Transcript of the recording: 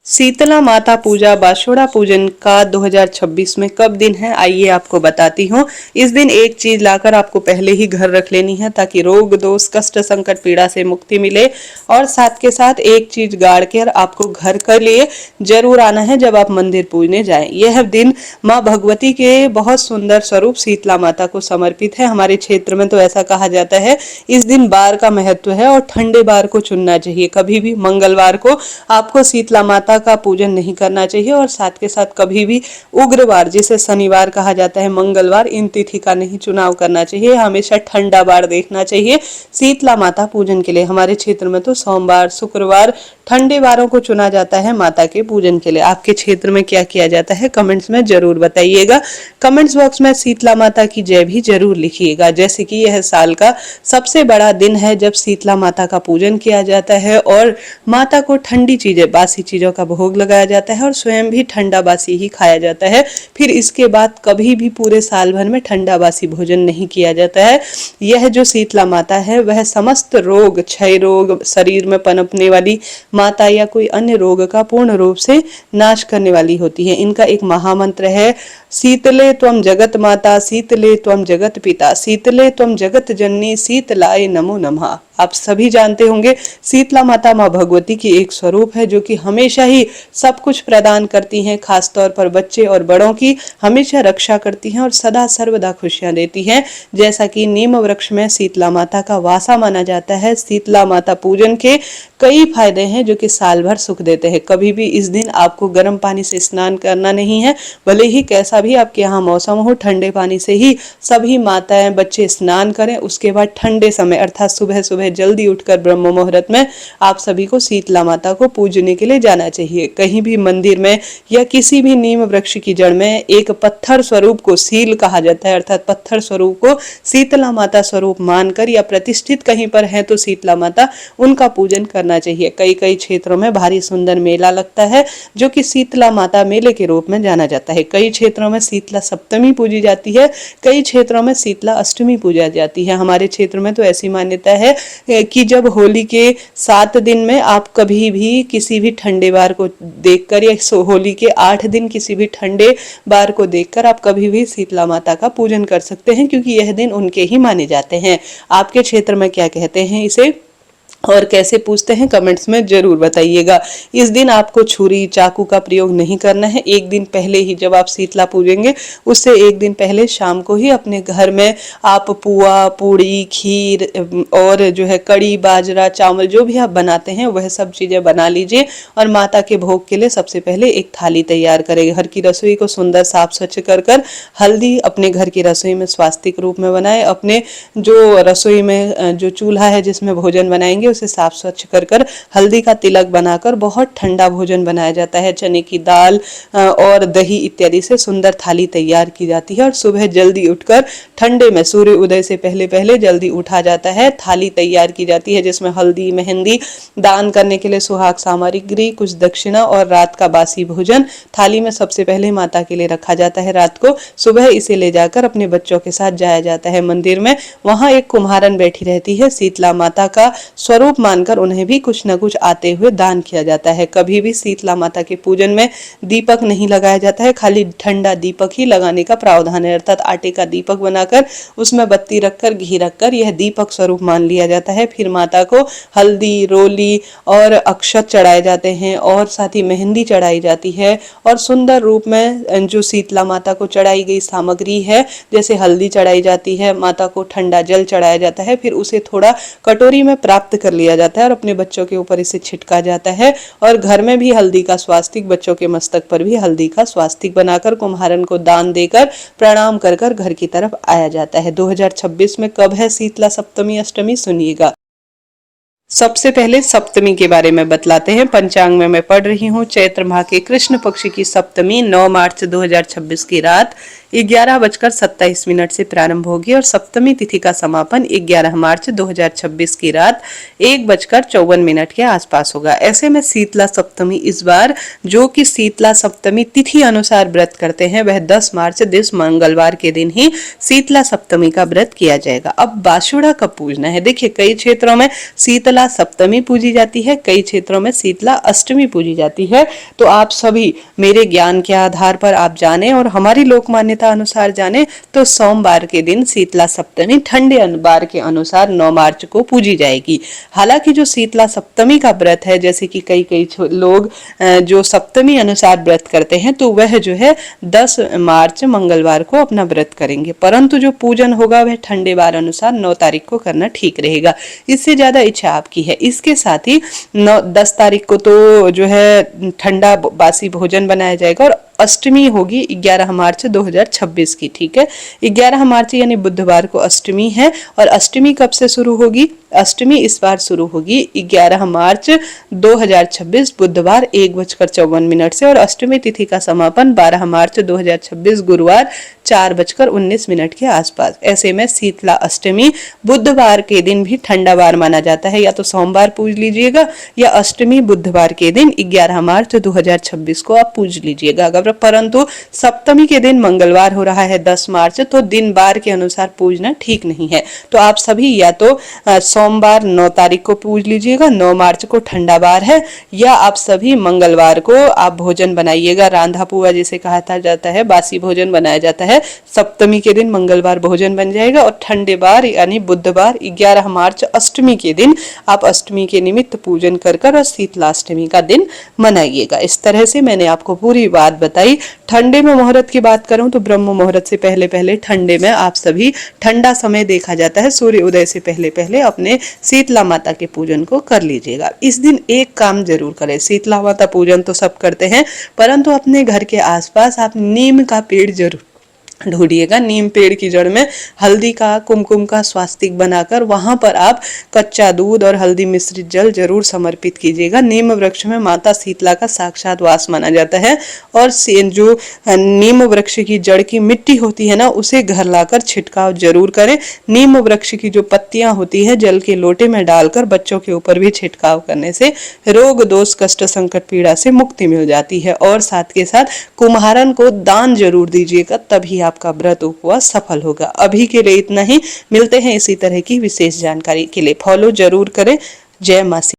शीतला माता पूजा बाशोड़ा पूजन का 2026 में कब दिन है, आइए आपको बताती हूँ। इस दिन एक चीज लाकर आपको पहले ही घर रख लेनी है ताकि रोग दोष कष्ट संकट पीड़ा से मुक्ति मिले। और साथ के साथ एक चीज गाड़ कर आपको घर के लिए जरूर आना है जब आप मंदिर पूजने जाएं। यह दिन माँ भगवती के बहुत सुंदर स्वरूप शीतला माता को समर्पित है। हमारे क्षेत्र में तो ऐसा कहा जाता है इस दिन बार का महत्व है और ठंडे बार को चुनना चाहिए। कभी भी मंगलवार को आपको शीतला माता का पूजन नहीं करना चाहिए और साथ के साथ कभी भी उग्रवार जिसे शनिवार कहा जाता है, मंगलवार, इन तिथि का नहीं चुनाव करना चाहिए। हमेशा ठंडा बार देखना चाहिए शीतला माता पूजन के लिए। हमारे क्षेत्र में तो सोमवार शुक्रवार ठंडे बारों को चुना जाता है माता के पूजन के लिए। आपके क्षेत्र में क्या किया जाता है कमेंट्स में जरूर बताइएगा। कमेंट्स बॉक्स में शीतला माता की जय भी जरूर लिखिएगा। जैसे कि यह साल का सबसे बड़ा दिन है जब शीतला माता का पूजन किया जाता है और माता को ठंडी चीजें, बासी चीजों का भोग लगाया जाता है और स्वयं भी ठंडा बासी ही खाया जाता है। फिर इसके बाद कभी भी पूरे साल भर में ठंडा बासी भोजन नहीं किया जाता है। यह जो शीतला माता है वह समस्त रोग, क्षय रोग, शरीर में पनपने वाली माता या कोई अन्य रोग का पूर्ण रूप से नाश करने वाली होती है। इनका एक महामंत्र है, शीतले त्वं जगत माता, शीतले त्वं जगत पिता, शीतले त्वं जगत जननी, शीतलाय नमो नमः। आप सभी जानते होंगे शीतला माता माँ भगवती की एक स्वरूप है जो कि हमेशा ही सब कुछ प्रदान करती हैं। खासतौर पर बच्चे और बड़ों की हमेशा रक्षा करती हैं और सदा सर्वदा खुशियां देती हैं। जैसा कि नीम वृक्ष में शीतला माता का वासा माना जाता है। शीतला माता पूजन के कई फायदे हैं जो कि साल भर सुख देते हैं। कभी भी इस दिन आपको गर्म पानी से स्नान करना नहीं है, भले ही कैसा भी आपके यहाँ मौसम हो, ठंडे पानी से ही सभी माताएं बच्चे स्नान करें। उसके बाद ठंडे समय अर्थात सुबह सुबह जल्दी उठकर ब्रह्म मुहूर्त में आप सभी को शीतला माता को पूजने के लिए जाना चाहिए। कहीं भी मंदिर में या किसी भी नीम वृक्ष की जड़ में एक पत्थर स्वरूप को शील कहा जाता है, अर्थात पत्थर स्वरूप को शीतला माता स्वरूप मानकर या प्रतिष्ठित कहीं पर है तो शीतला माता, उनका पूजन करना चाहिए। कई कई क्षेत्रों में भारी सुंदर मेला लगता है जो कि शीतला माता मेले के रूप में जाना जाता है। कई क्षेत्रों में शीतला सप्तमी पूजी जाती है, कई क्षेत्रों में शीतला अष्टमी पूजा जाती है। हमारे क्षेत्र में तो ऐसी मान्यता है कि जब होली के 7 दिन में आप कभी भी किसी भी ठंडे बार को देखकर या होली के 8 दिन किसी भी ठंडे बार को देखकर आप कभी भी शीतला माता का पूजन कर सकते हैं, क्योंकि यह दिन उनके ही माने जाते हैं। आपके क्षेत्र में क्या कहते हैं इसे और कैसे पूछते हैं कमेंट्स में जरूर बताइएगा। इस दिन आपको छुरी चाकू का प्रयोग नहीं करना है। एक दिन पहले ही जब आप शीतला पूजेंगे उससे एक दिन पहले शाम को ही अपने घर में आप पुआ, पूड़ी, खीर और जो है कड़ी, बाजरा, चावल जो भी आप बनाते हैं वह सब चीजें बना लीजिए और माता के भोग के लिए सबसे पहले एक थाली तैयार करें। घर की रसोई को सुंदर साफ स्वच्छ कर हल्दी अपने घर की रसोई में स्वास्तिक रूप में बनाए। अपने जो रसोई में जो चूल्हा है जिसमें भोजन बनाएंगे उसे साफ स्वच्छ कर हल्दी का तिलक बनाकर बहुत ठंडा भोजन बनाया जाता है। चने की दाल और दही इत्यादि से सुंदर थाली तैयार की जाती है और सुबह जल्दी उठकर ठंडे में सूर्य उदय से पहले पहले जल्दी उठा जाता है। थाली तैयार की जाती है जिसमें हल्दी, मेहंदी, दान करने के लिए सुहाग सामग्री, कुछ दक्षिणा और रात का बासी भोजन थाली में सबसे पहले माता के लिए रखा जाता है। रात को सुबह इसे ले जाकर अपने बच्चों के साथ जाया जाता है मंदिर में। वहां एक कुम्हारन बैठी रहती है, शीतला माता का स्वरूप मानकर उन्हें भी कुछ न कुछ आते हुए दान किया जाता है। कभी भी शीतला माता के पूजन में दीपक नहीं लगाया जाता है, खाली ठंडा दीपक ही लगाने का प्रावधान है। अर्थात आटे का दीपक बनाकर उसमें बत्ती रखकर घी रखकर यह दीपक स्वरूप मान लिया जाता है। फिर माता को हल्दी, रोली और अक्षत चढ़ाए जाते हैं और साथ ही मेहंदी चढ़ाई जाती है और सुंदर रूप में जो शीतला माता को चढ़ाई गई सामग्री है, जैसे हल्दी चढ़ाई जाती है, माता को ठंडा जल चढ़ाया जाता है, फिर उसे थोड़ा कटोरी में प्राप्त कर लिया जाता है और अपने बच्चों के ऊपर इसे छिटका जाता है। और घर में भी हल्दी का स्वास्तिक, बच्चों के मस्तक पर भी हल्दी का स्वास्तिक बनाकर कुम्हारन को दान देकर प्रणाम कर घर की तरफ आया जाता है। 2026 में कब है शीतला सप्तमी अष्टमी, सुनिएगा। सबसे पहले सप्तमी के बारे में बतलाते हैं। पंचांग में मैं पढ़ रही हूँ, चैत्र माह के कृष्ण पक्ष की सप्तमी 9 मार्च 2026 की रात 11:27 से प्रारंभ होगी और सप्तमी तिथि का समापन 11 मार्च 2026 की रात 1:54 के आसपास होगा। ऐसे में शीतला सप्तमी इस बार जो कि शीतला सप्तमी तिथि अनुसार व्रत करते हैं वह 10 मार्च दिस मंगलवार के दिन ही शीतला सप्तमी का व्रत किया जाएगा। अब बाशुड़ा कब पूजना है? देखिए, कई क्षेत्रों में शीतला शीतला सप्तमी पूजी जाती है, कई क्षेत्रों में शीतला अष्टमी पूजी जाती है। तो आप सभी मेरे ज्ञान के आधार पर आप जाने और हमारी लोक मान्यता अनुसार जाने तो सोमवार के दिन शीतला सप्तमी ठंडे वार के अनुसार 9 मार्च को पूजी जाएगी। हालांकि जो शीतला सप्तमी का व्रत है, जैसे कि कई लोग जो सप्तमी अनुसार व्रत करते हैं, तो वह जो है 10 मार्च मंगलवार को अपना व्रत करेंगे, परंतु जो पूजन होगा वह ठंडे वार अनुसार 9 तारीख को करना ठीक रहेगा। इससे ज्यादा इच्छा आपकी है। इसके साथ ही 10 तारीख को तो जो है ठंडा बासी भोजन बनाया जाएगा और अष्टमी होगी 11 मार्च 2026 की। ठीक है, 11 मार्च यानी बुधवार को अष्टमी है। और अष्टमी कब से शुरू होगी? अष्टमी इस बार शुरू होगी 11 मार्च 2026 बुधवार 1:54 से और अष्टमी तिथि का समापन 12 मार्च 2026 गुरुवार 4:19 के आसपास। ऐसे में शीतला अष्टमी बुधवार के दिन भी ठंडा वार माना जाता है। या तो सोमवार पूज लीजिएगा या अष्टमी बुधवार के दिन 11 मार्च 2026 को आप पूज लीजिएगा। अगर परंतु सप्तमी के दिन मंगलवार हो रहा है 10 मार्च, तो दिन बार के अनुसार पूजना ठीक नहीं है। तो आप सभी या तो सोमवार 9 तारीख को पूज लीजिएगा, 9 मार्च को ठंडा वार है, या आप सभी मंगलवार को आप भोजन बनाइएगा, रांधा पुआ जिसे कहा जाता है, बासी भोजन बनाया जाता है। सप्तमी के दिन मंगलवार भोजन बन जाएगा और ठंडे वार यानी बुधवार 11 मार्च अष्टमी के दिन आप अष्टमी के निमित्त पूजन कर और शीतलाष्टमी का दिन मनाइएगा। इस तरह से मैंने आपको पूरी बात बताई। ठंडे में मुहूर्त की बात करूं तो ब्रह्म मुहूर्त से पहले ठंडे में आप सभी ठंडा समय देखा जाता है, सूर्य उदय से पहले अपने शीतला माता के पूजन को कर लीजिएगा। इस दिन एक काम जरूर करें। शीतला माता पूजन तो सब करते हैं, परंतु अपने घर के आसपास आप नीम का पेड़ जरूर ढूंढिएगा। नीम पेड़ की जड़ में हल्दी का कुमकुम का स्वास्तिक बनाकर वहां पर आप कच्चा दूध और हल्दी मिश्रित जल जरूर समर्पित कीजिएगा। नीम वृक्ष में माता शीतला का साक्षात वास माना जाता है और जो नीम वृक्ष की जड़ की मिट्टी होती है ना, उसे घर लाकर छिड़काव जरूर करें। नीम वृक्ष की जो पत्तियां होती है जल के लोटे में डालकर बच्चों के ऊपर भी छिड़काव करने से रोग दोष कष्ट संकट पीड़ा से मुक्ति मिल जाती है। और साथ के साथ कुम्हारन को दान जरूर दीजिएगा, तभी आपका व्रत उपवास सफल होगा। अभी के लिए इतना ही। मिलते हैं इसी तरह की विशेष जानकारी के लिए। फॉलो जरूर करें। जय मां।